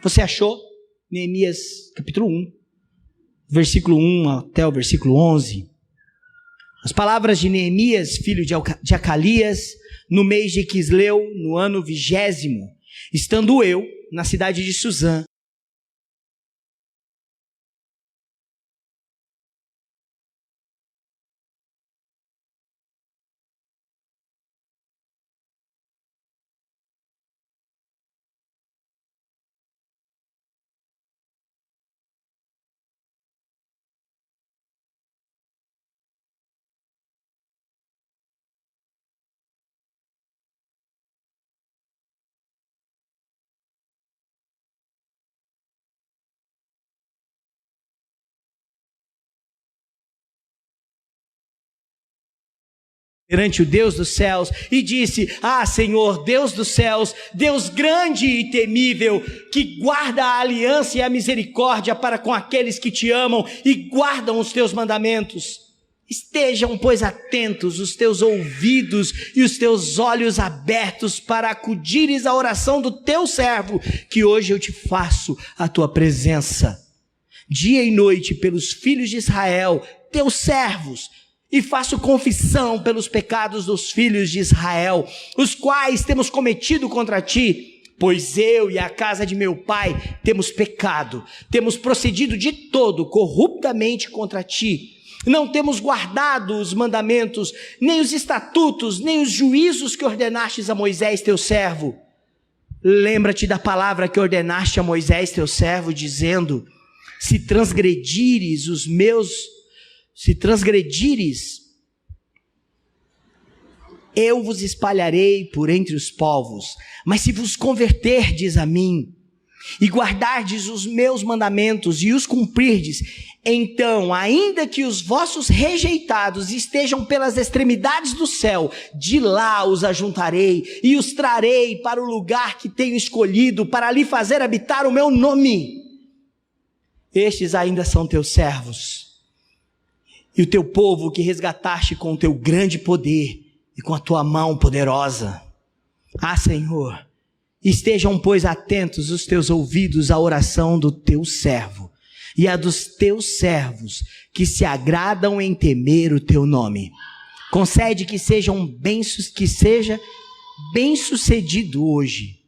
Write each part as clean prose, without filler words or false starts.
Você achou? Neemias capítulo 1, versículo 1 até o versículo 11. As palavras de Neemias, filho de Acalias, no mês de Quisleu, no ano 20º, estando eu na cidade de Suzã, perante o Deus dos céus, e disse: Senhor, Deus dos céus, Deus grande e temível, que guarda a aliança e a misericórdia para com aqueles que te amam e guardam os teus mandamentos. Estejam, pois, atentos os teus ouvidos e os teus olhos abertos para acudires à oração do teu servo, que hoje eu te faço a tua presença, dia e noite, pelos filhos de Israel, teus servos, e faço confissão pelos pecados dos filhos de Israel, os quais temos cometido contra ti, pois eu e a casa de meu pai temos pecado, temos procedido de todo corruptamente contra ti, não temos guardado os mandamentos, nem os estatutos, nem os juízos que ordenastes a Moisés teu servo. Lembra-te da palavra que ordenaste a Moisés teu servo, dizendo: se transgredires, eu vos espalharei por entre os povos, mas se vos converterdes a mim, e guardardes os meus mandamentos, e os cumprirdes, então, ainda que os vossos rejeitados estejam pelas extremidades do céu, de lá os ajuntarei, e os trarei para o lugar que tenho escolhido, para ali fazer habitar o meu nome. Estes ainda são teus servos, e o teu povo que resgataste com o teu grande poder e com a tua mão poderosa. Senhor, estejam, pois, atentos os teus ouvidos à oração do teu servo e a dos teus servos que se agradam em temer o teu nome. Concede que seja bem sucedido hoje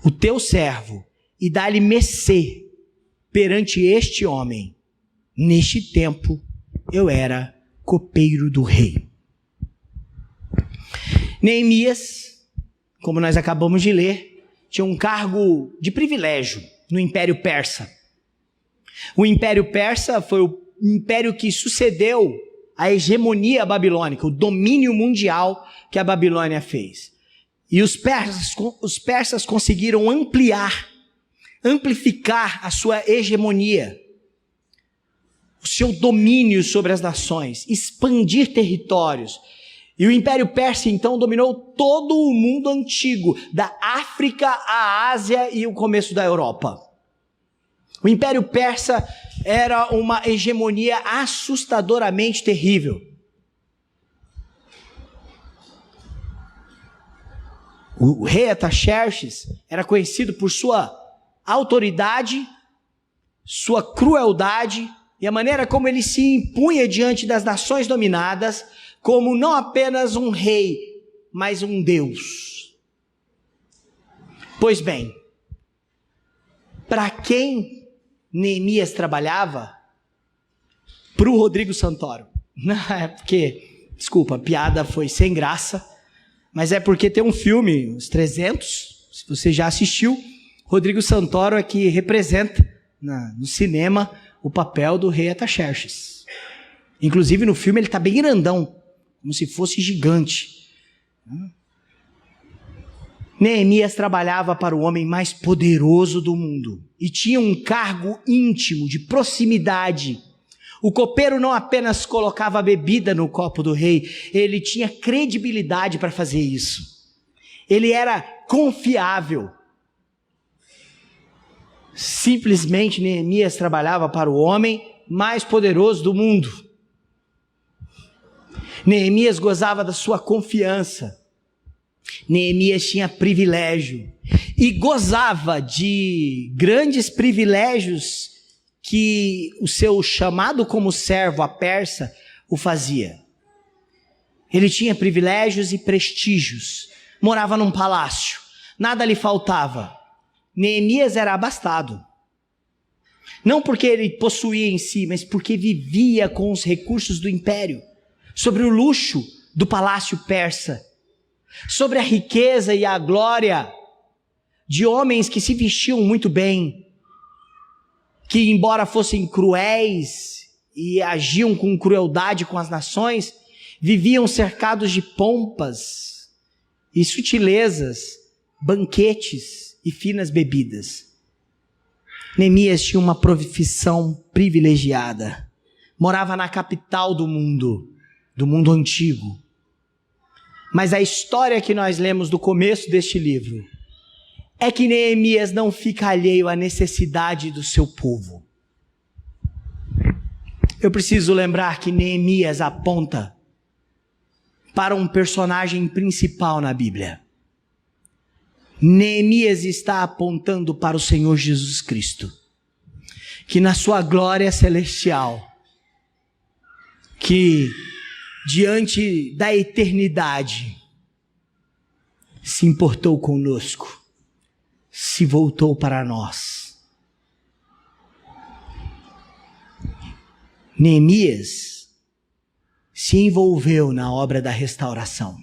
o teu servo, e dá-lhe mercê perante este homem. Neste tempo eu era copeiro do rei. Neemias, como nós acabamos de ler, tinha um cargo de privilégio no Império Persa. O Império Persa foi o império que sucedeu a hegemonia babilônica, o domínio mundial que a Babilônia fez. E os persas conseguiram amplificar a sua hegemonia, o seu domínio sobre as nações, expandir territórios. E o Império Persa, então, dominou todo o mundo antigo, da África à Ásia e o começo da Europa. O Império Persa era uma hegemonia assustadoramente terrível. O rei Artaxerxes era conhecido por sua autoridade, sua crueldade e a maneira como ele se impunha diante das nações dominadas, como não apenas um rei, mas um Deus. Pois bem, para quem Neemias trabalhava? Para o Rodrigo Santoro. Não é porque, desculpa, a piada foi sem graça, mas é porque tem um filme, Os 300, se você já assistiu, Rodrigo Santoro é que representa no cinema o papel do rei Artaxerxes. Inclusive no filme ele está bem grandão, como se fosse gigante. Neemias trabalhava para o homem mais poderoso do mundo e tinha um cargo íntimo, de proximidade. O copeiro não apenas colocava a bebida no copo do rei, ele tinha credibilidade para fazer isso. Ele era confiável. Simplesmente Neemias trabalhava para o homem mais poderoso do mundo. Neemias gozava da sua confiança. Neemias tinha privilégio. e gozava de grandes privilégios que o seu chamado como servo, a persa, o fazia. Ele tinha privilégios e prestígios, morava num palácio, nada lhe faltava. Neemias era abastado. Não porque ele possuía em si, mas porque vivia com os recursos do império, sobre o luxo do palácio persa, sobre a riqueza e a glória de homens que se vestiam muito bem, que embora fossem cruéis e agiam com crueldade com as nações, viviam cercados de pompas e sutilezas, banquetes e finas bebidas. Neemias tinha uma profissão privilegiada. Morava na capital do mundo antigo. Mas a história que nós lemos do começo deste livro é que Neemias não fica alheio à necessidade do seu povo. Eu preciso lembrar que Neemias aponta para um personagem principal na Bíblia. Neemias está apontando para o Senhor Jesus Cristo, que na sua glória celestial, que diante da eternidade, se importou conosco, se voltou para nós. Neemias se envolveu na obra da restauração.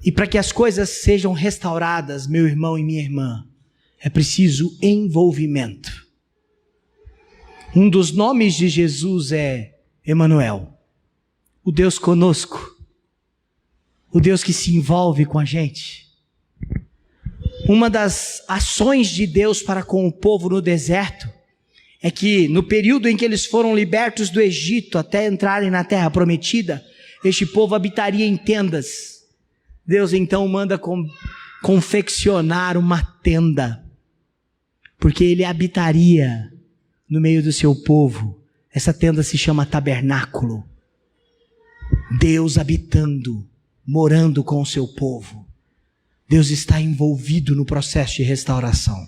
E para que as coisas sejam restauradas, meu irmão e minha irmã, é preciso envolvimento. Um dos nomes de Jesus é Emanuel, o Deus conosco, o Deus que se envolve com a gente. Uma das ações de Deus para com o povo no deserto é que no período em que eles foram libertos do Egito até entrarem na terra prometida, este povo habitaria em tendas. Deus então manda confeccionar uma tenda, porque ele habitaria no meio do seu povo. Essa tenda se chama tabernáculo. Deus habitando, morando com o seu povo. Deus está envolvido no processo de restauração.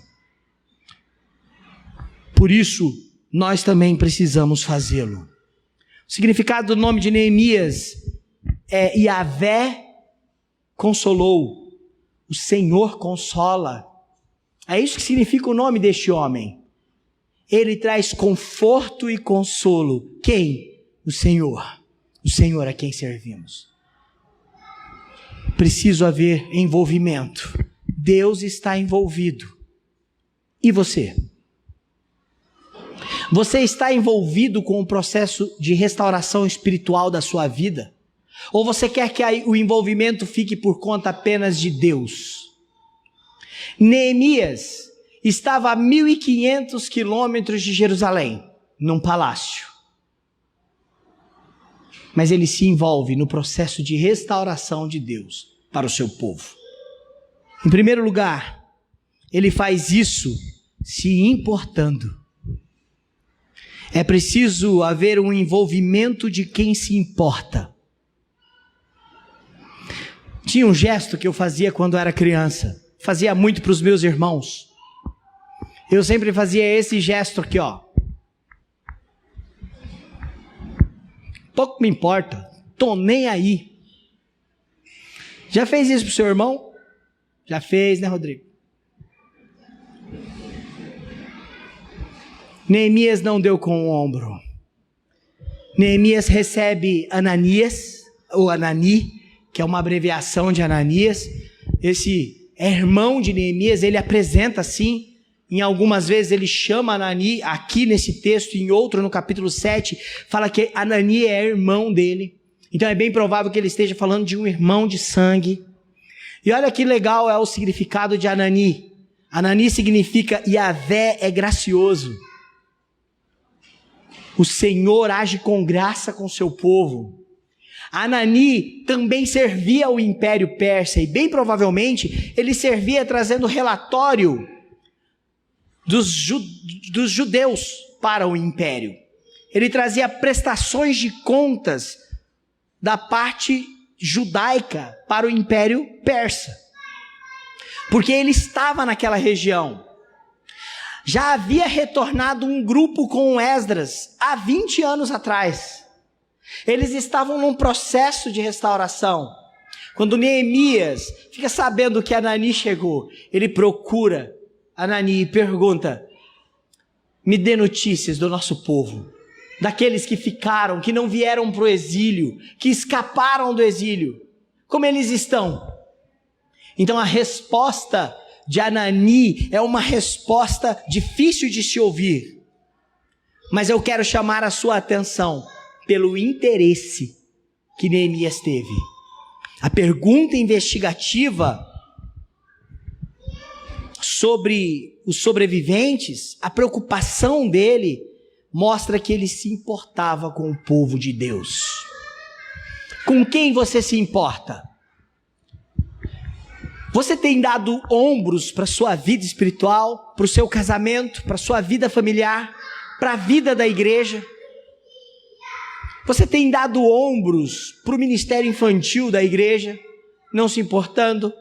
Por isso, nós também precisamos fazê-lo. O significado do nome de Neemias é Yahvé consolou, o Senhor consola. É isso que significa o nome deste homem. Ele traz conforto e consolo. Quem? O Senhor. O Senhor a quem servimos. Preciso haver envolvimento. Deus está envolvido. E você? Você está envolvido com o processo de restauração espiritual da sua vida? Ou você quer que o envolvimento fique por conta apenas de Deus? Neemias estava a 1.500 quilômetros de Jerusalém, num palácio. Mas ele se envolve no processo de restauração de Deus para o seu povo. Em primeiro lugar, ele faz isso se importando. É preciso haver um envolvimento de quem se importa. Tinha um gesto que eu fazia quando era criança. Fazia muito para os meus irmãos. Eu sempre fazia esse gesto aqui, ó. Pouco me importa. Tô nem aí. Já fez isso pro seu irmão? Já fez, né, Rodrigo? Neemias não deu com o ombro. Neemias recebe Ananias, ou Anani, que é uma abreviação de Ananias. Esse é irmão de Neemias, ele apresenta assim. Em algumas vezes ele chama Anani, aqui nesse texto, em outro no capítulo 7, fala que Anani é irmão dele. Então é bem provável que ele esteja falando de um irmão de sangue. E olha que legal é o significado de Anani. Anani significa Yahvé é gracioso. O Senhor age com graça com seu povo. Anani também servia ao Império Persa e bem provavelmente ele servia trazendo relatório dos judeus para o Império. Ele trazia prestações de contas da parte judaica para o Império Persa. porque ele estava naquela região. Já havia retornado um grupo com Esdras há 20 anos atrás. Eles estavam num processo de restauração. Quando Neemias fica sabendo que Anani chegou, ele procura Anani e pergunta: me dê notícias do nosso povo, daqueles que ficaram, que não vieram para o exílio, que escaparam do exílio, como eles estão? Então a resposta de Anani é uma resposta difícil de se ouvir, mas eu quero chamar a sua atenção pelo interesse que Neemias teve. A pergunta investigativa sobre os sobreviventes, a preocupação dele, mostra que ele se importava com o povo de Deus. Com quem você se importa? Você tem dado ombros para a sua vida espiritual, para o seu casamento, para a sua vida familiar, para a vida da igreja? Você tem dado ombros para o ministério infantil da igreja, não se importando?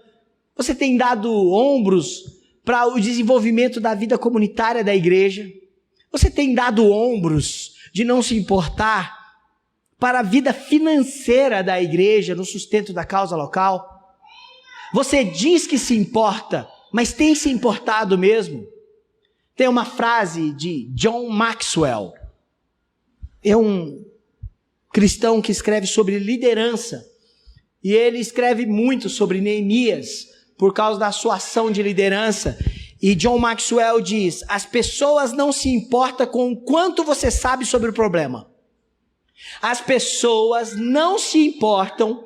Você tem dado ombros para o desenvolvimento da vida comunitária da igreja? Você tem dado ombros de não se importar para a vida financeira da igreja, no sustento da causa local? Você diz que se importa, mas tem se importado mesmo? Tem uma frase de John Maxwell, é um cristão que escreve sobre liderança, e ele escreve muito sobre Neemias, por causa da sua ação de liderança. E John Maxwell diz: as pessoas não se importam com o quanto você sabe sobre o problema. As pessoas não se importam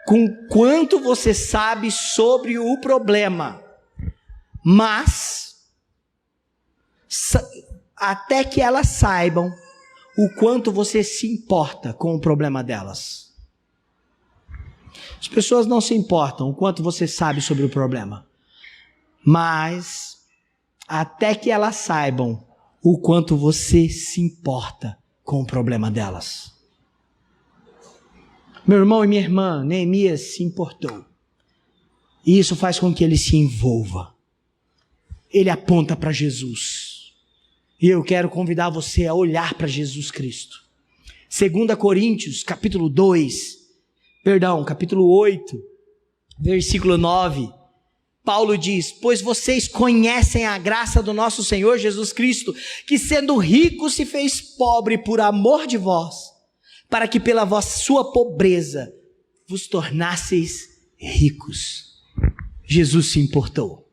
com o quanto você sabe sobre o problema, mas até que elas saibam o quanto você se importa com o problema delas. As pessoas não se importam o quanto você sabe sobre o problema, mas até que elas saibam o quanto você se importa com o problema delas. Meu irmão e minha irmã, Neemias se importou. E isso faz com que ele se envolva. Ele aponta para Jesus. E eu quero convidar você a olhar para Jesus Cristo. 2 Coríntios, capítulo 8, versículo 9. Paulo diz: pois vocês conhecem a graça do nosso Senhor Jesus Cristo, que sendo rico se fez pobre por amor de vós, para que pela sua pobreza vos tornasseis ricos. Jesus se importou.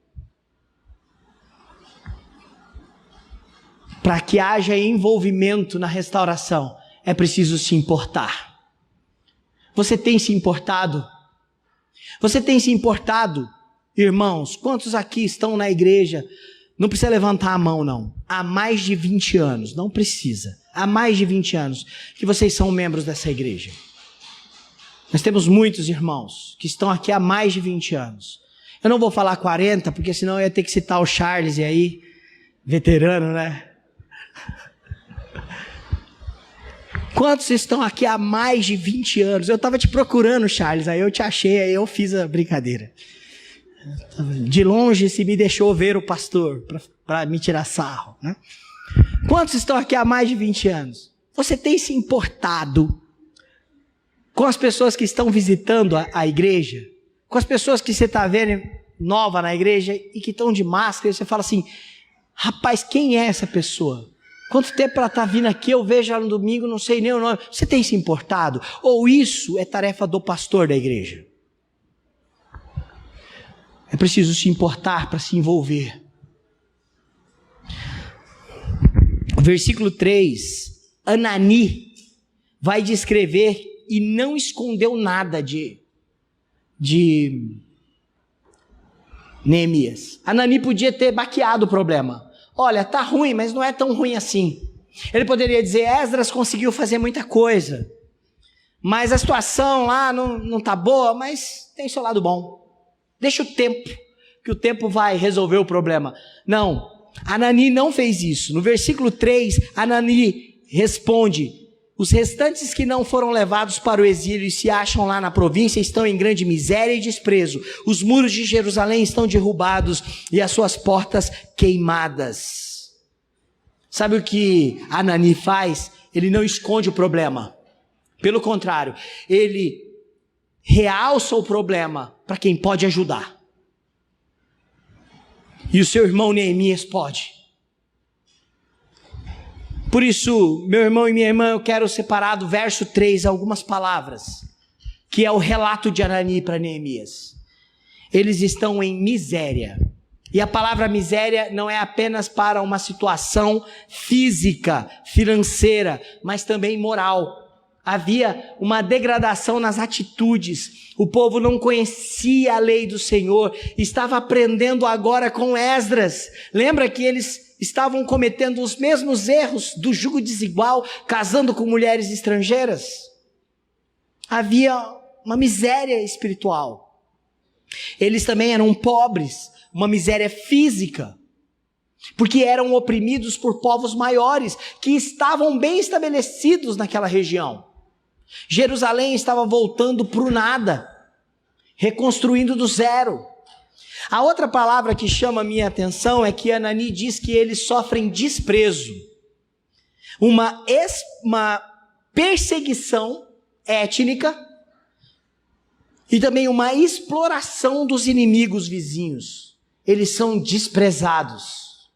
Para que haja envolvimento na restauração, é preciso se importar. Você tem se importado? Você tem se importado, irmãos? Quantos aqui estão na igreja? Não precisa levantar a mão, não. Há mais de 20 anos, não precisa. Há mais de 20 anos que vocês são membros dessa igreja. Nós temos muitos irmãos que estão aqui há mais de 20 anos. Eu não vou falar 40, porque senão eu ia ter que citar o Charles, e aí, veterano, né? Quantos estão aqui há mais de 20 anos? Eu estava te procurando, Charles, aí eu te achei, aí eu fiz a brincadeira. De longe se me deixou ver o pastor, para me tirar sarro, né? Quantos estão aqui há mais de 20 anos? Você tem se importado com as pessoas que estão visitando a igreja? Com as pessoas que você está vendo nova na igreja e que estão de máscara, e você fala assim: rapaz, quem é essa pessoa? Quanto tempo ela está vindo aqui, eu vejo ela no domingo, não sei nem o nome. Você tem se importado? Ou isso é tarefa do pastor da igreja? É preciso se importar para se envolver. Versículo 3, Anani vai descrever e não escondeu nada de Neemias. Anani podia ter baqueado o problema. Olha, tá ruim, mas não é tão ruim assim. Ele poderia dizer: Esdras conseguiu fazer muita coisa, mas a situação lá não tá boa, mas tem seu lado bom. Deixa o tempo, que o tempo vai resolver o problema. Não, Anani não fez isso. No versículo 3, Anani responde: Os restantes que não foram levados para o exílio e se acham lá na província estão em grande miséria e desprezo. Os muros de Jerusalém estão derrubados e as suas portas queimadas. Sabe o que Anani faz? Ele não esconde o problema. Pelo contrário, ele realça o problema para quem pode ajudar. E o seu irmão Neemias pode. Por isso, meu irmão e minha irmã, eu quero separar do verso 3 algumas palavras, que é o relato de Anani para Neemias. Eles estão em miséria. E a palavra miséria não é apenas para uma situação física, financeira, mas também moral. Havia uma degradação nas atitudes. O povo não conhecia a lei do Senhor, estava aprendendo agora com Esdras. Lembra que eles estavam cometendo os mesmos erros do jugo desigual, casando com mulheres estrangeiras? Havia uma miséria espiritual. Eles também eram pobres, uma miséria física, porque eram oprimidos por povos maiores, que estavam bem estabelecidos naquela região. Jerusalém estava voltando para o nada, reconstruindo do zero. A outra palavra que chama a minha atenção é que Anani diz que eles sofrem desprezo, uma perseguição étnica e também uma exploração dos inimigos vizinhos. Eles são desprezados.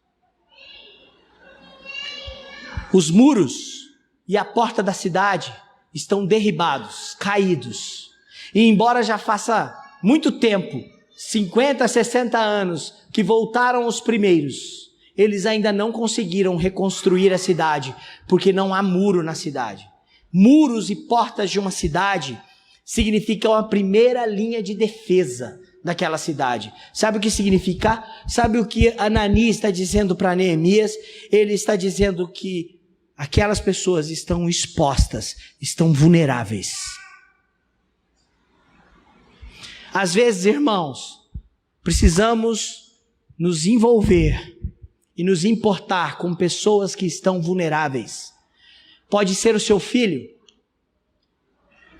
Os muros e a porta da cidade estão derribados, caídos. E embora já faça muito tempo, 50, 60 anos, que voltaram os primeiros, eles ainda não conseguiram reconstruir a cidade, porque não há muro na cidade. Muros e portas de uma cidade significam a primeira linha de defesa daquela cidade. Sabe o que significa? Sabe o que Anani está dizendo para Neemias? Ele está dizendo que aquelas pessoas estão expostas, estão vulneráveis. Às vezes, irmãos, precisamos nos envolver e nos importar com pessoas que estão vulneráveis. Pode ser o seu filho,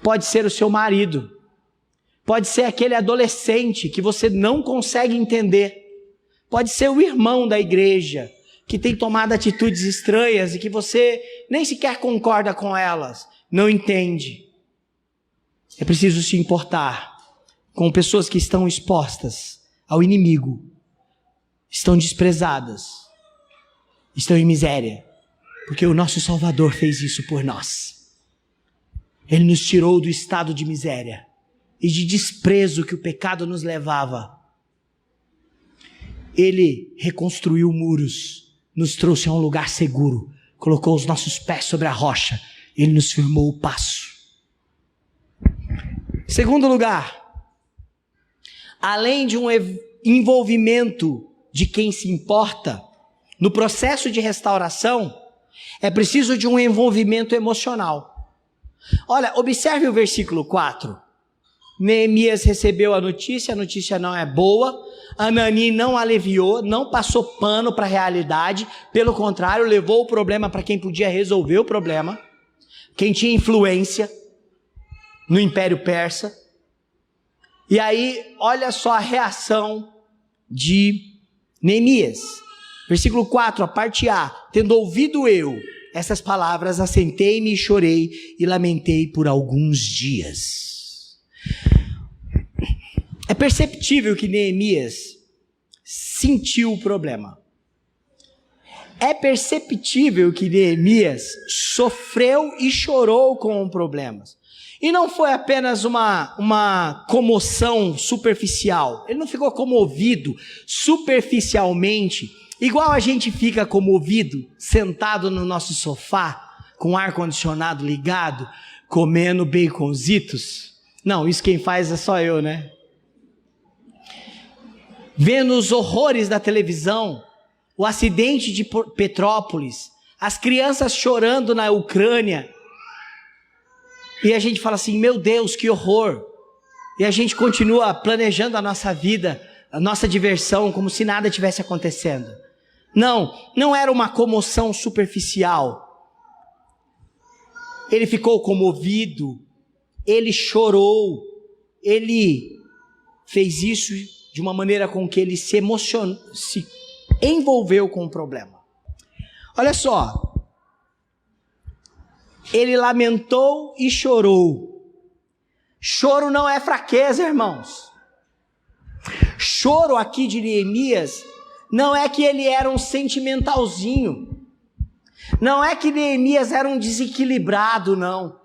pode ser o seu marido, pode ser aquele adolescente que você não consegue entender, pode ser o irmão da igreja que tem tomado atitudes estranhas e que você nem sequer concorda com elas, não entende. É preciso se importar com pessoas que estão expostas ao inimigo, estão desprezadas, estão em miséria, porque o nosso Salvador fez isso por nós. Ele nos tirou do estado de miséria e de desprezo que o pecado nos levava. Ele reconstruiu muros, nos trouxe a um lugar seguro, colocou os nossos pés sobre a rocha, ele nos firmou o passo. Segundo lugar, além de um envolvimento de quem se importa no processo de restauração, é preciso de um envolvimento emocional. Olha, observe o versículo 4. Neemias recebeu a notícia não é boa. Anani não aliviou, não passou pano para a realidade, pelo contrário, levou o problema para quem podia resolver o problema, quem tinha influência no Império Persa. E aí, olha só a reação de Neemias. Versículo 4, a parte A. Tendo ouvido eu essas palavras, assentei-me e chorei e lamentei por alguns dias. É perceptível que Neemias sentiu o problema. É perceptível que Neemias sofreu e chorou com problemas. E não foi apenas uma comoção superficial. Ele não ficou comovido superficialmente, igual a gente fica comovido sentado no nosso sofá, com o ar-condicionado ligado, comendo baconzitos. Não, isso quem faz é só eu, né? Vendo os horrores da televisão, o acidente de Petrópolis, as crianças chorando na Ucrânia, e a gente fala assim, meu Deus, que horror, e a gente continua planejando a nossa vida, a nossa diversão, como se nada tivesse acontecendo. Não era uma comoção superficial. ele ficou comovido, ele chorou, ele fez isso de uma maneira com que ele se emocionou, se envolveu com o problema. Olha só, ele lamentou e chorou. Choro não é fraqueza, irmãos. Choro aqui de Neemias não é que ele era um sentimentalzinho, não é que Neemias era um desequilibrado, não,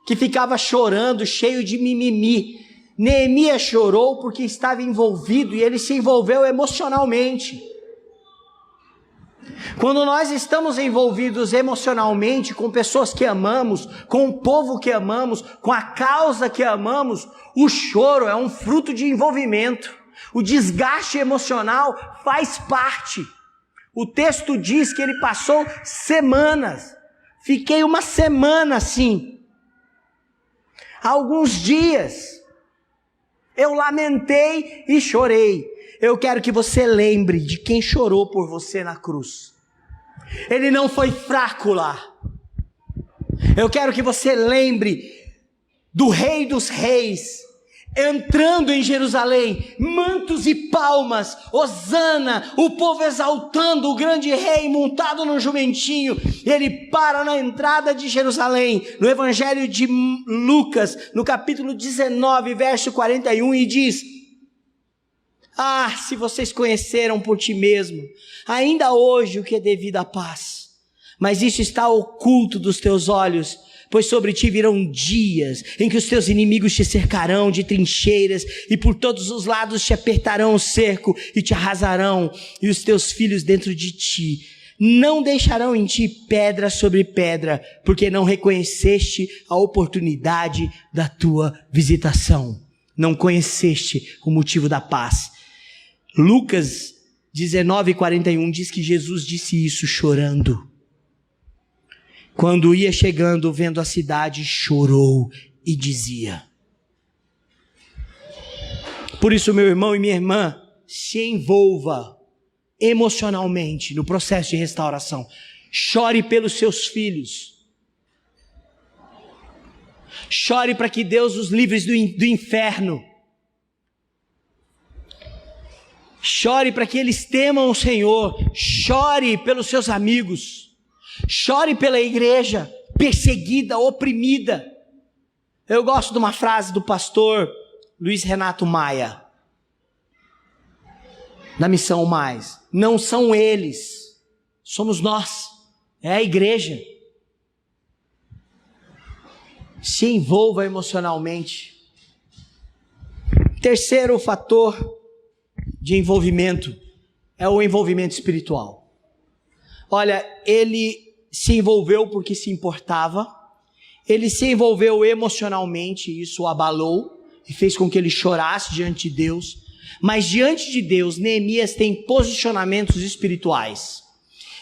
que ficava chorando, cheio de mimimi. Neemias chorou porque estava envolvido e ele se envolveu emocionalmente. Quando nós estamos envolvidos emocionalmente com pessoas que amamos, com o povo que amamos, com a causa que amamos, o choro é um fruto de envolvimento. O desgaste emocional faz parte. O texto diz que ele passou semanas. Fiquei uma semana assim. Alguns dias eu lamentei e chorei. Eu quero que você lembre de quem chorou por você na cruz. Ele não foi fraco lá. Eu quero que você lembre do Rei dos Reis entrando em Jerusalém, mantos e palmas, hosana, o povo exaltando o grande rei montado no jumentinho. Ele para na entrada de Jerusalém, no Evangelho de Lucas, no capítulo 19, verso 41, e diz: ah, se vocês conheceram por ti mesmo, ainda hoje o que é devido à paz, mas isso está oculto dos teus olhos, pois sobre ti virão dias em que os teus inimigos te cercarão de trincheiras e por todos os lados te apertarão o cerco e te arrasarão, e os teus filhos dentro de ti não deixarão em ti pedra sobre pedra, porque não reconheceste a oportunidade da tua visitação, não conheceste o motivo da paz. Lucas 19:41 diz que Jesus disse isso chorando. Quando ia chegando, vendo a cidade, chorou e dizia. Por isso, meu irmão e minha irmã, se envolva emocionalmente no processo de restauração. Chore pelos seus filhos. Chore para que Deus os livre do inferno. Chore para que eles temam o Senhor. Chore pelos seus amigos. Chore pela igreja perseguida, oprimida. Eu gosto de uma frase do pastor Luiz Renato Maia, da Missão Mais. Não são eles, somos nós, é a igreja. Se envolva emocionalmente. Terceiro fator de envolvimento é o envolvimento espiritual. Olha, ele se envolveu porque se importava, ele se envolveu emocionalmente, isso o abalou e fez com que ele chorasse diante de Deus. Mas diante de Deus, Neemias tem posicionamentos espirituais.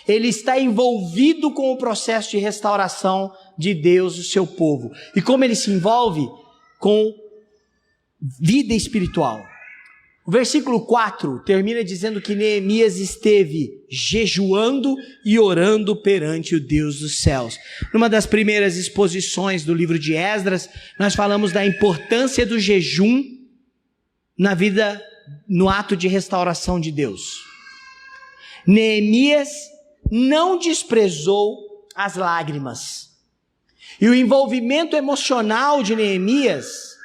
Ele está envolvido com o processo de restauração de Deus, o seu povo. E como ele se envolve? Com vida espiritual. O versículo 4 termina dizendo que Neemias esteve jejuando e orando perante o Deus dos céus. Numa das primeiras exposições do livro de Esdras, nós falamos da importância do jejum na vida, no ato de restauração de Deus. Neemias não desprezou as lágrimas. E o envolvimento emocional de Neemias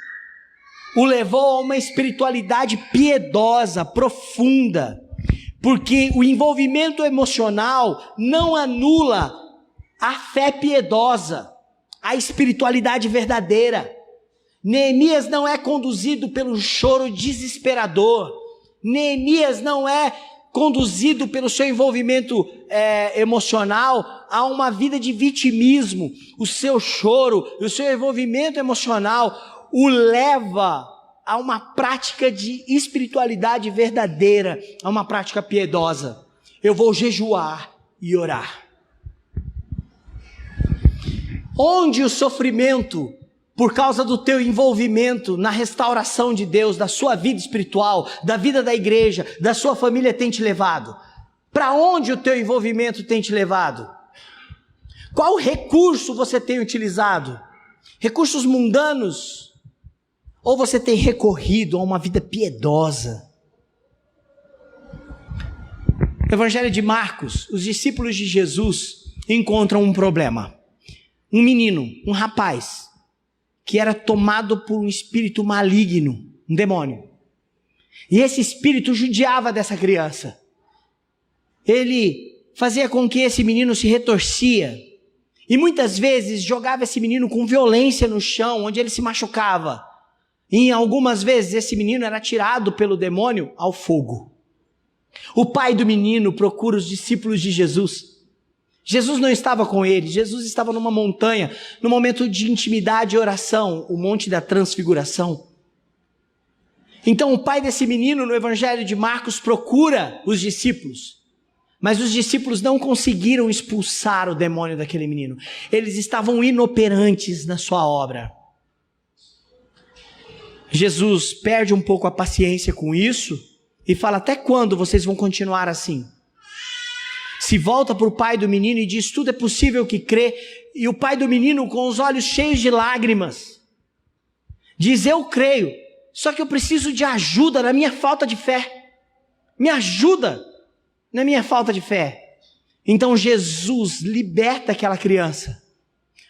o levou a uma espiritualidade piedosa, profunda, porque o envolvimento emocional não anula a fé piedosa, a espiritualidade verdadeira. Neemias não é conduzido pelo choro desesperador, Neemias não é conduzido pelo seu envolvimento emocional a uma vida de vitimismo. O seu choro, o seu envolvimento emocional o leva a uma prática de espiritualidade verdadeira, a uma prática piedosa. Eu vou jejuar e orar. Onde o sofrimento, por causa do teu envolvimento na restauração de Deus, da sua vida espiritual, da vida da igreja, da sua família tem te levado? Para onde o teu envolvimento tem te levado? Qual recurso você tem utilizado? Recursos mundanos? Ou você tem recorrido a uma vida piedosa? No Evangelho de Marcos, os discípulos de Jesus encontram um problema. Um menino, um rapaz, que era tomado por um espírito maligno, um demônio. E esse espírito judiava dessa criança. Ele fazia com que esse menino se retorcia. E muitas vezes jogava esse menino com violência no chão, onde ele se machucava. E em algumas vezes esse menino era tirado pelo demônio ao fogo. O pai do menino procura os discípulos de Jesus. Jesus não estava com ele, Jesus estava numa montanha, no momento de intimidade e oração, o Monte da Transfiguração. Então o pai desse menino no Evangelho de Marcos procura os discípulos. Mas os discípulos não conseguiram expulsar o demônio daquele menino. Eles estavam inoperantes na sua obra. Jesus perde um pouco a paciência com isso e fala: até quando vocês vão continuar assim? Se volta para o pai do menino e diz: tudo é possível que crê. E o pai do menino, com os olhos cheios de lágrimas, diz: eu creio, só que eu preciso de ajuda na minha falta de fé. Me ajuda na minha falta de fé. Então Jesus liberta aquela criança.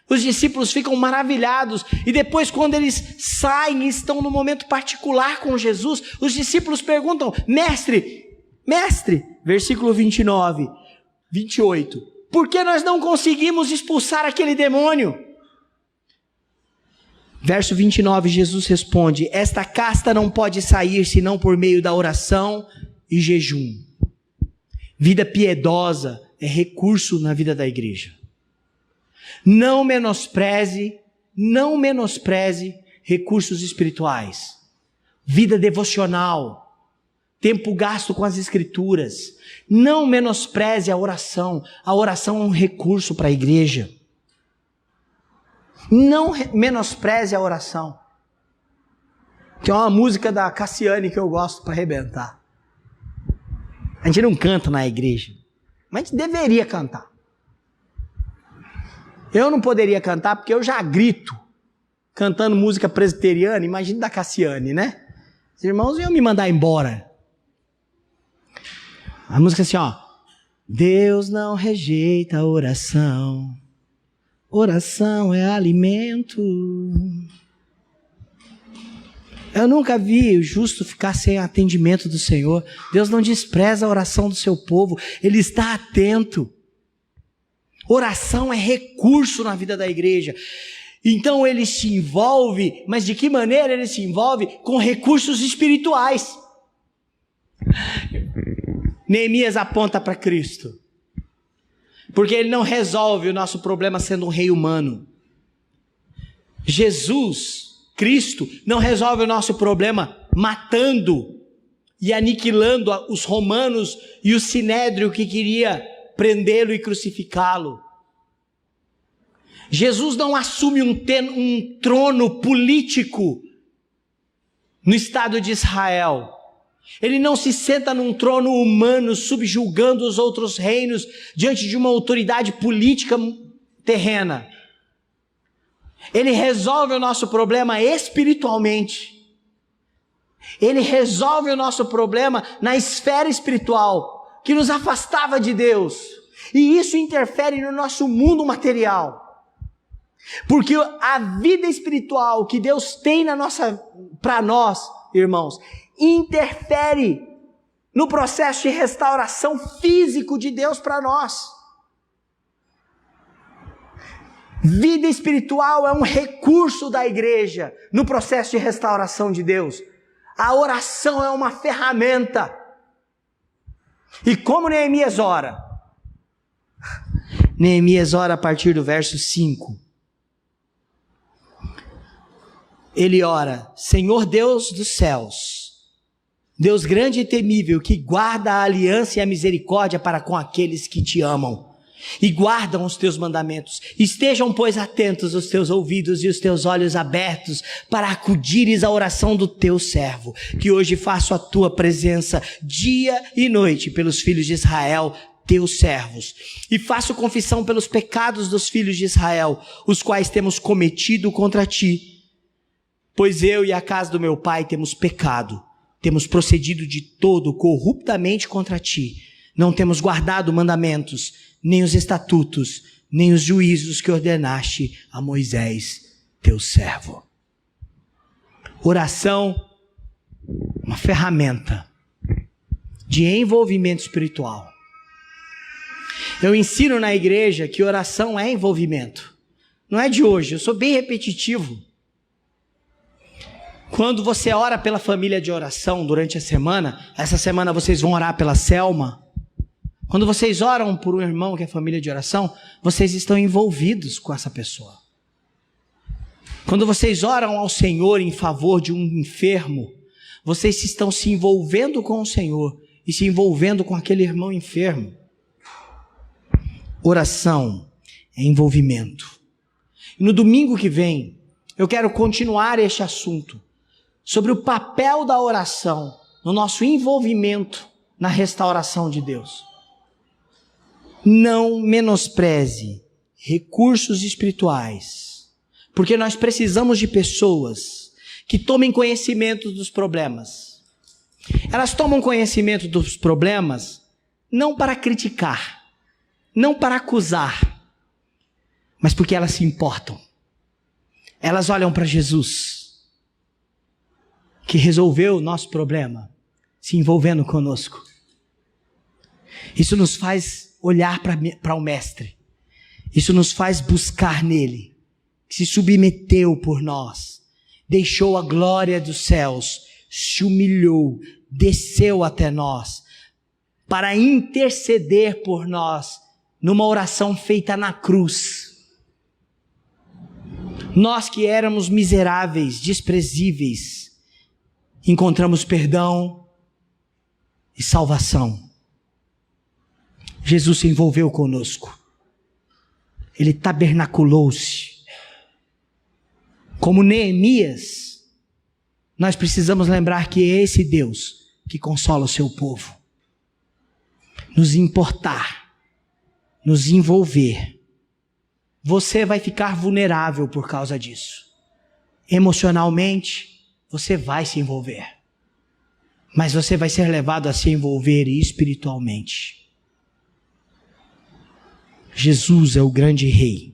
Os discípulos ficam maravilhados. E depois, quando eles saem e estão no momento particular com Jesus, os discípulos perguntam: mestre, versículo 29, 28, por que nós não conseguimos expulsar aquele demônio? Verso 29, Jesus responde: esta casta não pode sair senão por meio da oração e jejum. Vida piedosa é recurso na vida da igreja. Não menospreze recursos espirituais. Vida devocional, tempo gasto com as escrituras. Não menospreze a oração. A oração é um recurso para a igreja. Não menospreze a oração. Que é uma música da Cassiane que eu gosto para arrebentar. A gente não canta na igreja, mas a gente deveria cantar. Eu não poderia cantar porque eu já grito cantando música presbiteriana. Imagina da Cassiane, né? Os irmãos iam me mandar embora. A música assim, ó: Deus não rejeita a oração. Oração é alimento. Eu nunca vi o justo ficar sem atendimento do Senhor. Deus não despreza a oração do seu povo. Ele está atento. Oração é recurso na vida da igreja. Então ele se envolve, mas de que maneira ele se envolve? Com recursos espirituais. Neemias aponta para Cristo. Porque ele não resolve o nosso problema sendo um rei humano. Jesus, Cristo, não resolve o nosso problema matando e aniquilando os romanos e o sinédrio que queria prendê-lo e crucificá-lo. Jesus não assume um trono político no Estado de Israel. Ele não se senta num trono humano subjugando os outros reinos diante de uma autoridade política terrena. Ele resolve o nosso problema espiritualmente. Ele resolve o nosso problema na esfera espiritual que nos afastava de Deus. E isso interfere no nosso mundo material. Porque a vida espiritual que Deus tem para nós, irmãos, interfere no processo de restauração físico de Deus para nós. Vida espiritual é um recurso da igreja no processo de restauração de Deus. A oração é uma ferramenta. E como Neemias ora? Neemias ora a partir do verso 5. Ele ora: Senhor Deus dos céus, Deus grande e temível, que guarda a aliança e a misericórdia para com aqueles que te amam e guardam os teus mandamentos. Estejam, pois, atentos os teus ouvidos e os teus olhos abertos para acudires à oração do teu servo, que hoje faço a tua presença dia e noite pelos filhos de Israel, teus servos, e faço confissão pelos pecados dos filhos de Israel, os quais temos cometido contra ti. Pois eu e a casa do meu pai temos pecado, temos procedido de todo corruptamente contra ti, não temos guardado mandamentos, nem os estatutos, nem os juízos que ordenaste a Moisés, teu servo. Oração, uma ferramenta de envolvimento espiritual. Eu ensino na igreja que oração é envolvimento. Não é de hoje, eu sou bem repetitivo. Quando você ora pela família de oração durante a semana, essa semana vocês vão orar pela Selma. Quando vocês oram por um irmão que é família de oração, vocês estão envolvidos com essa pessoa. Quando vocês oram ao Senhor em favor de um enfermo, vocês estão se envolvendo com o Senhor e se envolvendo com aquele irmão enfermo. Oração é envolvimento. E no domingo que vem, eu quero continuar este assunto sobre o papel da oração no nosso envolvimento na restauração de Deus. Não menospreze recursos espirituais, porque nós precisamos de pessoas que tomem conhecimento dos problemas. Elas tomam conhecimento dos problemas não para criticar, não para acusar, mas porque elas se importam. Elas olham para Jesus, que resolveu o nosso problema, se envolvendo conosco. Isso nos faz olhar para o Mestre. Isso nos faz buscar nele, que se submeteu por nós, deixou a glória dos céus, se humilhou, desceu até nós, para interceder por nós, numa oração feita na cruz. Nós que éramos miseráveis, desprezíveis, encontramos perdão e salvação. Jesus se envolveu conosco. Ele tabernaculou-se. Como Neemias, nós precisamos lembrar que é esse Deus que consola o seu povo. Nos importar, nos envolver. Você vai ficar vulnerável por causa disso. Emocionalmente, você vai se envolver. Mas você vai ser levado a se envolver espiritualmente. Jesus é o grande rei.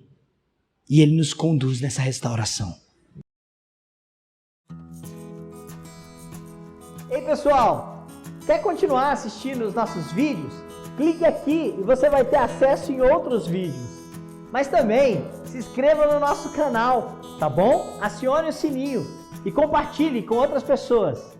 E ele nos conduz nessa restauração. Ei pessoal, quer continuar assistindo os nossos vídeos? Clique aqui e você vai ter acesso em outros vídeos. Mas também se inscreva no nosso canal, tá bom? Acione o sininho e compartilhe com outras pessoas.